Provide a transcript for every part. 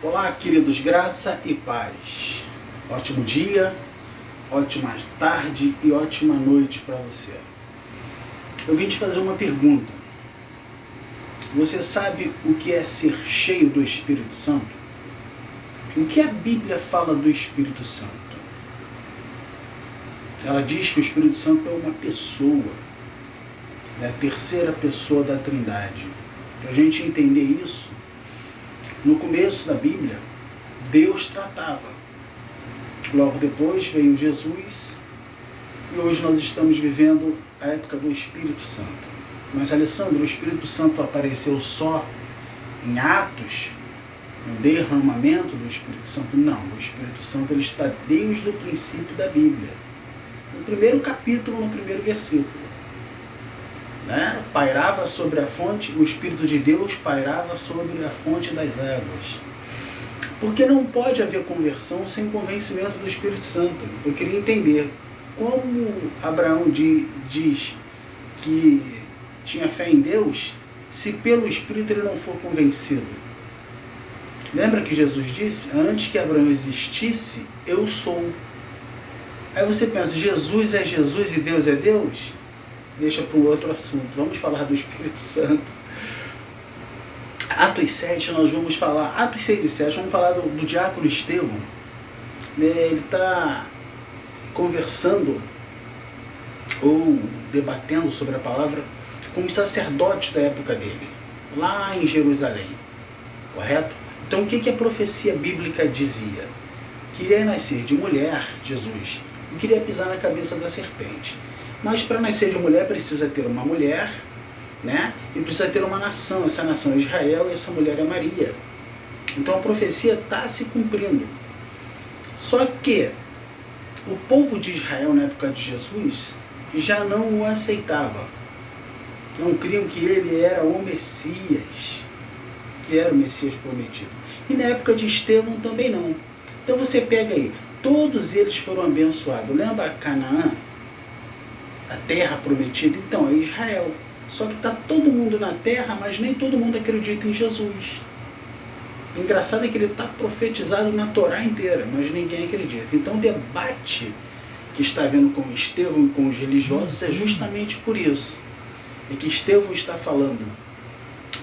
Olá, queridos, graça e paz. Ótimo dia, ótima tarde e ótima noite para você. Eu vim te fazer uma pergunta. Você sabe o que é ser cheio do Espírito Santo? O que a Bíblia fala do Espírito Santo? Ela diz que o Espírito Santo é uma pessoa, é a terceira pessoa da Trindade. Para a gente entender isso, no começo da Bíblia, Deus tratava. Logo depois veio Jesus e hoje nós estamos vivendo a época do Espírito Santo. Mas, Alessandro, o Espírito Santo apareceu só em Atos, no derramamento do Espírito Santo? Não, o Espírito Santo ele está desde o princípio da Bíblia. No primeiro capítulo, no primeiro versículo. Pairava sobre a fonte, o Espírito de Deus pairava sobre a fonte das águas. Porque não pode haver conversão sem convencimento do Espírito Santo. Eu queria entender como Abraão diz que tinha fé em Deus, se pelo Espírito ele não for convencido. Lembra que Jesus disse, antes que Abraão existisse, eu sou. Aí você pensa, Jesus é Jesus e Deus é Deus? Deixa para um outro assunto. Vamos falar do Espírito Santo. Atos 7, nós vamos falar, Atos 6 e 7, vamos falar do diácono Estevão. Ele está conversando ou debatendo sobre a palavra com os sacerdotes da época dele, lá em Jerusalém. Correto? Então o que a profecia bíblica dizia? Queria nascer de mulher, Jesus, e queria pisar na cabeça da serpente. Mas para nascer de mulher precisa ter uma mulher, e precisa ter uma nação. Essa nação é Israel e essa mulher é Maria. Então a profecia está se cumprindo. Só que o povo de Israel na época de Jesus já não o aceitava. Não criam que ele era o Messias, que era o Messias prometido. E na época de Estevão também não. Então você pega aí, todos eles foram abençoados. Lembra Canaã? A terra prometida? Então, é Israel. Só que está todo mundo na terra, mas nem todo mundo acredita em Jesus. O engraçado é que ele está profetizado na Torá inteira, mas ninguém acredita. Então o debate que está havendo com Estevão e com os religiosos é justamente por isso. É que Estevão está falando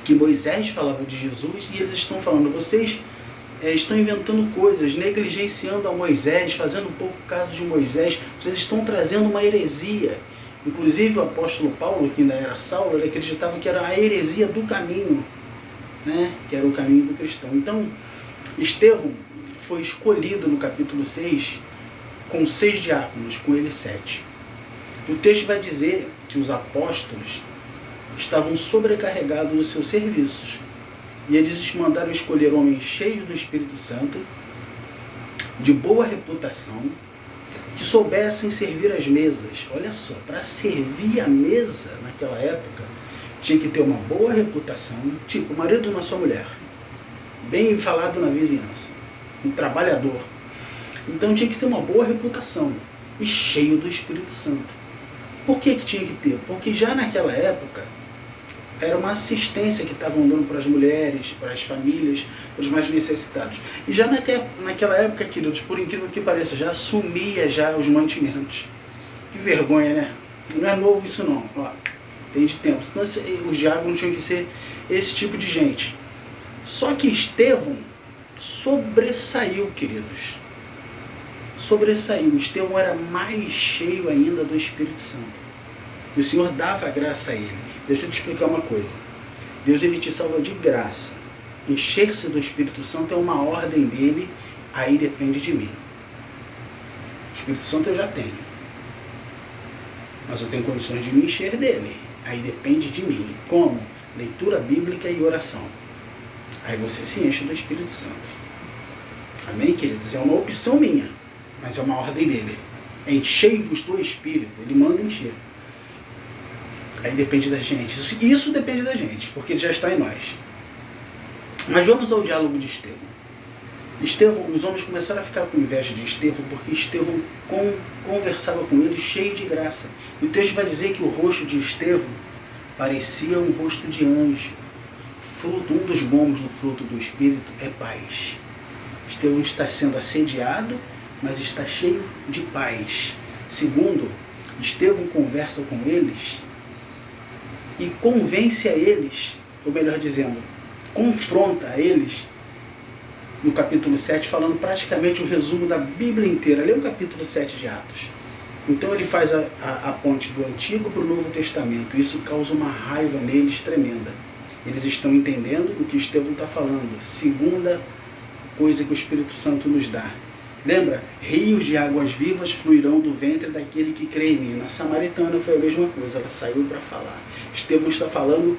que Moisés falava de Jesus e eles estão falando, vocês estão inventando coisas, negligenciando a Moisés, fazendo pouco caso de Moisés, vocês estão trazendo uma heresia. Inclusive o apóstolo Paulo, que ainda era Saulo, ele acreditava que era a heresia do caminho, que era o caminho do cristão. Então, Estevão foi escolhido no capítulo 6 com 6 diáconos, com ele 7. O texto vai dizer que os apóstolos estavam sobrecarregados dos seus serviços. E eles mandaram escolher homens cheios do Espírito Santo, de boa reputação, que soubessem servir as mesas. Olha só, para servir a mesa naquela época, tinha que ter uma boa reputação, tipo o marido de uma só mulher, bem falado na vizinhança, um trabalhador. Então tinha que ter uma boa reputação e cheio do Espírito Santo. Por que tinha que ter? Porque já naquela época, era uma assistência que estavam dando para as mulheres, para as famílias, para os mais necessitados. E já naquela época, queridos, por incrível que pareça, já assumia já os mantimentos. Que vergonha, né? Não é novo isso não. Ó, tem de tempo. Então os diáconos tinham que ser esse tipo de gente. Só que Estevão sobressaiu, queridos. Sobressaiu. Estevão era mais cheio ainda do Espírito Santo. E o Senhor dava a graça a ele. Deixa eu te explicar uma coisa. Deus ele te salva de graça. Encher-se do Espírito Santo é uma ordem dele, aí depende de mim. O Espírito Santo eu já tenho. Mas eu tenho condições de me encher dele. Aí depende de mim. Como? Leitura bíblica e oração. Aí você se enche do Espírito Santo. Amém, queridos? É uma opção minha, mas é uma ordem dele. Enchei-vos do Espírito. Ele manda encher. Aí depende da gente. Isso depende da gente, porque ele já está em nós. Mas vamos ao diálogo de Estevão. Os homens começaram a ficar com inveja de Estevão, porque Estevão conversava com ele cheio de graça. E o texto vai dizer que o rosto de Estevão parecia um rosto de anjo. Um dos gomos do fruto do Espírito é paz. Estevão está sendo assediado, mas está cheio de paz. Segundo, Estevão conversa com eles e convence a eles, ou melhor dizendo, confronta a eles, no capítulo 7, falando praticamente o resumo da Bíblia inteira. Lê o capítulo 7 de Atos. Então ele faz a ponte do Antigo para o Novo Testamento. Isso causa uma raiva neles tremenda. Eles estão entendendo o que Estevão está falando. Segunda coisa que o Espírito Santo nos dá. Lembra? Rios de águas vivas fluirão do ventre daquele que crê em mim. Na Samaritana foi a mesma coisa. Ela saiu para falar. Estevão está falando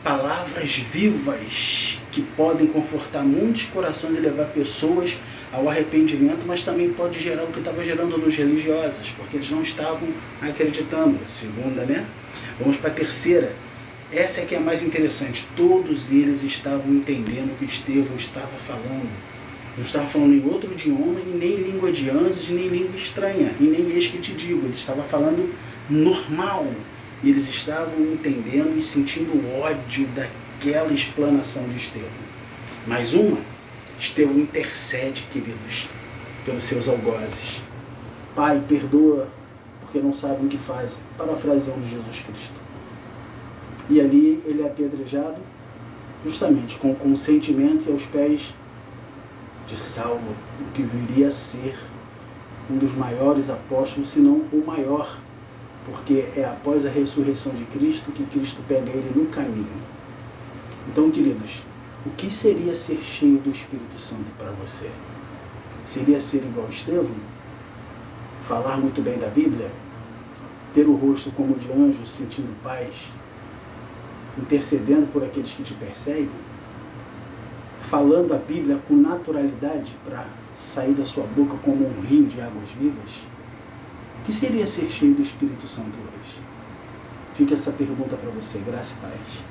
palavras vivas que podem confortar muitos corações e levar pessoas ao arrependimento, mas também pode gerar o que estava gerando nos religiosos, porque eles não estavam acreditando. Segunda, né? Vamos para a terceira. Essa é que é a mais interessante. Todos eles estavam entendendo o que Estevão estava falando. Não estava falando em outro idioma, e nem língua de anjos, e nem língua estranha, e nem eis que te digo. Ele estava falando normal. E eles estavam entendendo e sentindo ódio daquela explanação de Estevão. Mais uma, Estevão intercede, queridos, pelos seus algozes. Pai, perdoa, porque não sabem o que fazem. Parafraseando Jesus Cristo. E ali ele é apedrejado, justamente com o consentimento e aos pés de Saulo, o que viria a ser um dos maiores apóstolos, se não o maior, porque é após a ressurreição de Cristo que Cristo pega ele no caminho. Então, queridos, o que seria ser cheio do Espírito Santo para você? Seria ser igual a Estevão? Falar muito bem da Bíblia? Ter o rosto como de anjo, sentindo paz? Intercedendo por aqueles que te perseguem? Falando a Bíblia com naturalidade para sair da sua boca como um rio de águas vivas? O que seria ser cheio do Espírito Santo hoje? Fica essa pergunta para você. Graça e paz.